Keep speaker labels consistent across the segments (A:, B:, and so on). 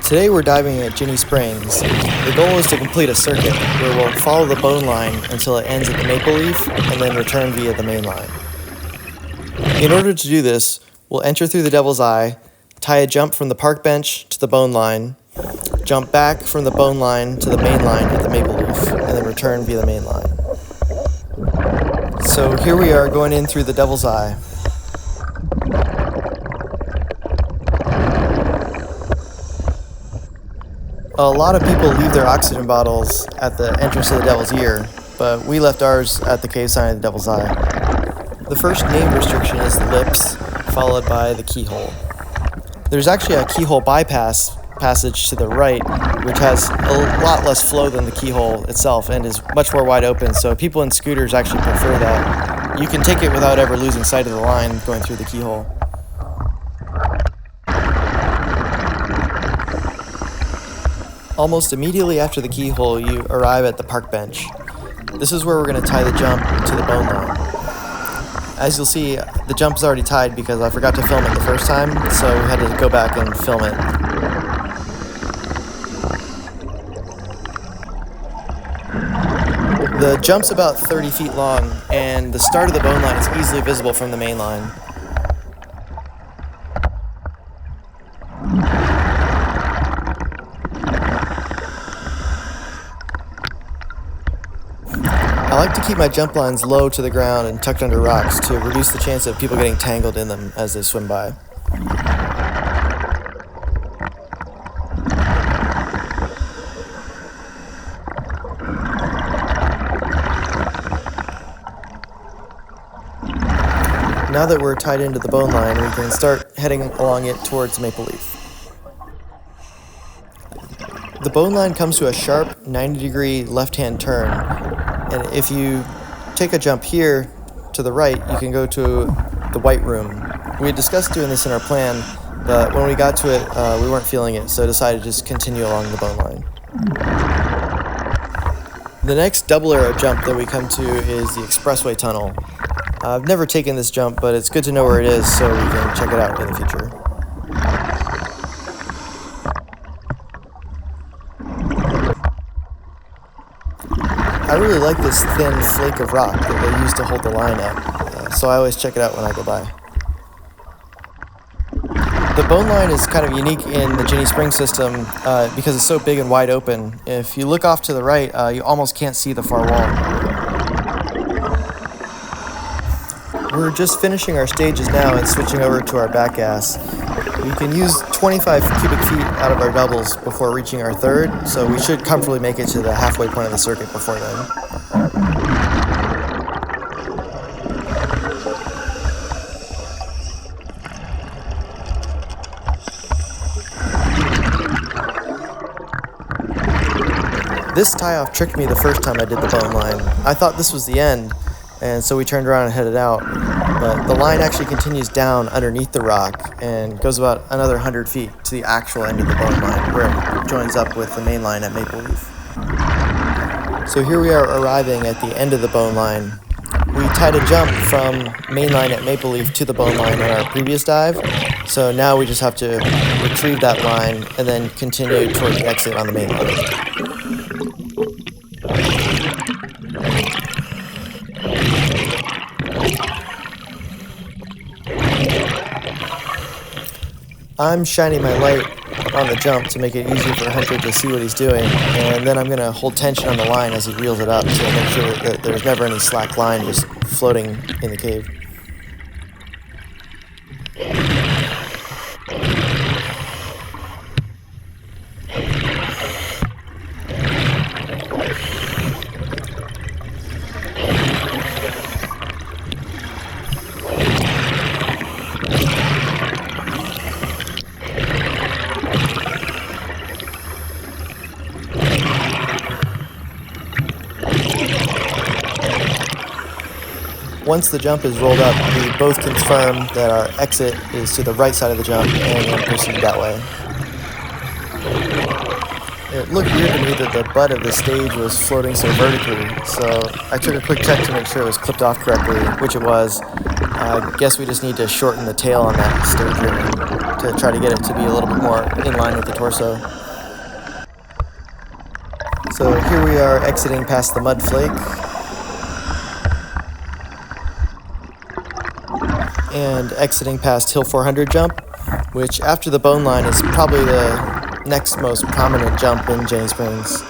A: Today we're diving at Ginnie Springs. The goal is to complete a circuit where we'll follow the bone line until it ends at the Maple Leaf and then return via the main line. In order to do this, we'll enter through the Devil's Eye, tie a jump from the park bench to the bone line, jump back from the bone line to the main line at the Maple Leaf, and then return via the main line. So here we are going in through the Devil's Eye. A lot of people leave their oxygen bottles at the entrance to the Devil's Ear, but we left ours at the cave sign of the Devil's Eye. The first name restriction is the lips, followed by the keyhole. There's actually a keyhole bypass passage to the right, which has a lot less flow than the keyhole itself and is much more wide open, so people in scooters actually prefer that. You can take it without ever losing sight of the line going through the keyhole. Almost immediately after the keyhole, you arrive at the park bench. This is where we're going to tie the jump to the bone line. As you'll see, the jump is already tied because I forgot to film it the first time, so we had to go back and film it. The jump's about 30 feet long, and the start of the bone line is easily visible from the main line. I like to keep my jump lines low to the ground and tucked under rocks to reduce the chance of people getting tangled in them as they swim by. Now that we're tied into the bone line, we can start heading along it towards Maple Leaf. The bone line comes to a sharp 90-degree left-hand turn, and if you take a jump here to the right, you can go to the White Room. We had discussed doing this in our plan, but when we got to it, we weren't feeling it, so decided to just continue along the bone line. The next double arrow jump that we come to is the Expressway Tunnel. I've never taken this jump, but it's good to know where it is so we can check it out in the future. I really like this thin flake of rock that they use to hold the line up, so I always check it out when I go by. The bone line is kind of unique in the Ginnie Springs system because it's so big and wide open. If you look off to the right, you almost can't see the far wall. We're just finishing our stages now and switching over to our back gas. We can use 25 cubic feet out of our doubles before reaching our third, so we should comfortably make it to the halfway point of the circuit before then. This tie-off tricked me the first time I did the bone line. I thought this was the end, and so we turned around and headed out. But the line actually continues down underneath the rock and goes about another 100 feet to the actual end of the bone line, where it joins up with the main line at Maple Leaf. So here we are arriving at the end of the bone line. We tied a jump from main line at Maple Leaf to the bone line on our previous dive, so now we just have to retrieve that line and then continue toward the exit on the main line. I'm shining my light on the jump to make it easier for Hunter to see what he's doing, and then I'm going to hold tension on the line as he reels it up to make sure that there's never any slack line just floating in the cave. Once the jump is rolled up, we both confirm that our exit is to the right side of the jump and then proceed that way. It looked weird to me that the butt of the stage was floating so vertically, so I took a quick check to make sure it was clipped off correctly, which it was. I guess we just need to shorten the tail on that stage rigging to try to get it to be a little bit more in line with the torso. So here we are exiting past the mud flake and exiting past Hill 400 jump, which after the bone line is probably the next most prominent jump in Ginnie Springs.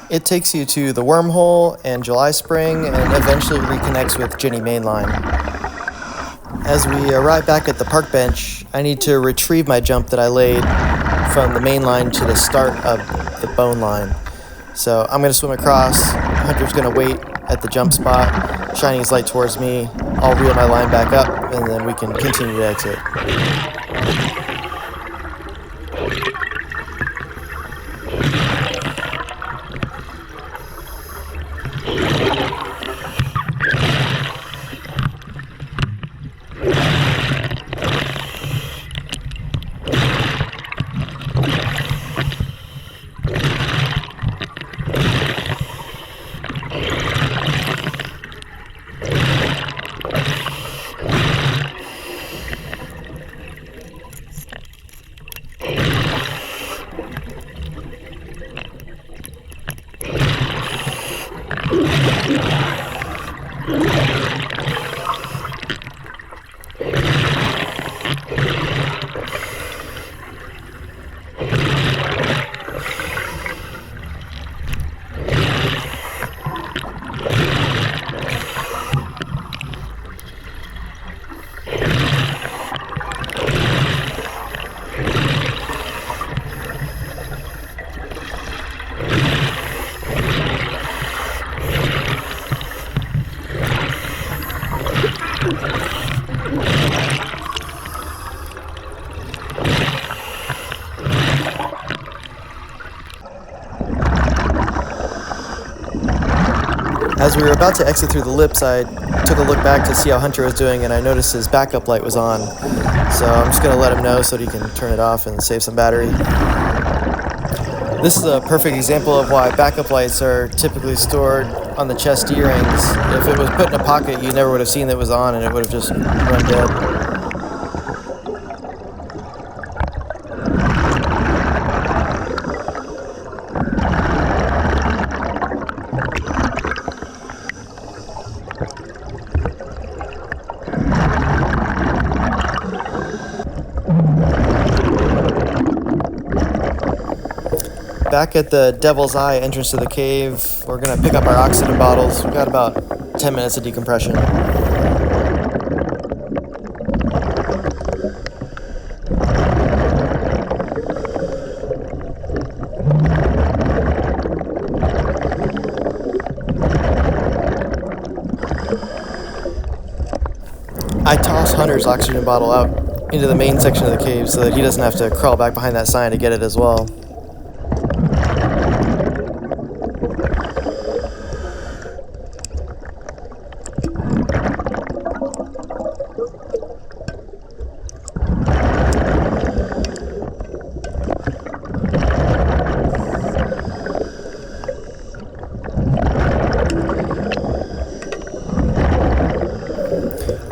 A: It takes you to the wormhole and July Spring and eventually reconnects with Ginnie Mainline. As we arrive back at the park bench, I need to retrieve my jump that I laid from the main line to the start of the bone line. So I'm going to swim across, Hunter's going to wait at the jump spot, shining his light towards me. I'll reel my line back up, and then we can continue to exit. As we were about to exit through the lips, I took a look back to see how Hunter was doing, and I noticed his backup light was on. So I'm just going to let him know so that he can turn it off and save some battery. This is a perfect example of why backup lights are typically stored on the chest earrings. If it was put in a pocket, you never would have seen that it was on, and it would have just run dead. Back at the Devil's Eye entrance to the cave, we're going to pick up our oxygen bottles. We've got about 10 minutes of decompression. I toss Hunter's oxygen bottle out into the main section of the cave so that he doesn't have to crawl back behind that sign to get it as well.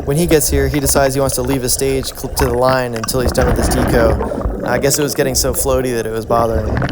A: When he gets here, he decides he wants to leave the stage to the line until he's done with his deco. I guess it was getting so floaty that it was bothering him.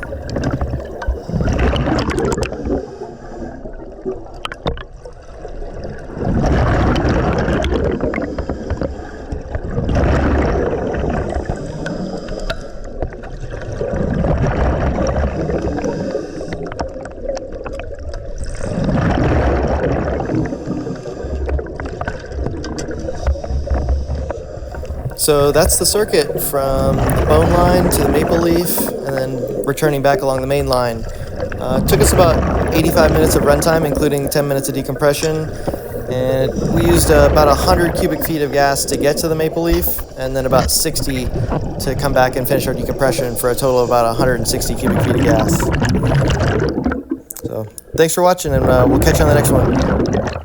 A: So that's the circuit from the bone line to the maple leaf and then returning back along the main line. It took us about 85 minutes of runtime, including 10 minutes of decompression. And we used about 100 cubic feet of gas to get to the maple leaf and then about 60 to come back and finish our decompression for a total of about 160 cubic feet of gas. So thanks for watching, and we'll catch you on the next one.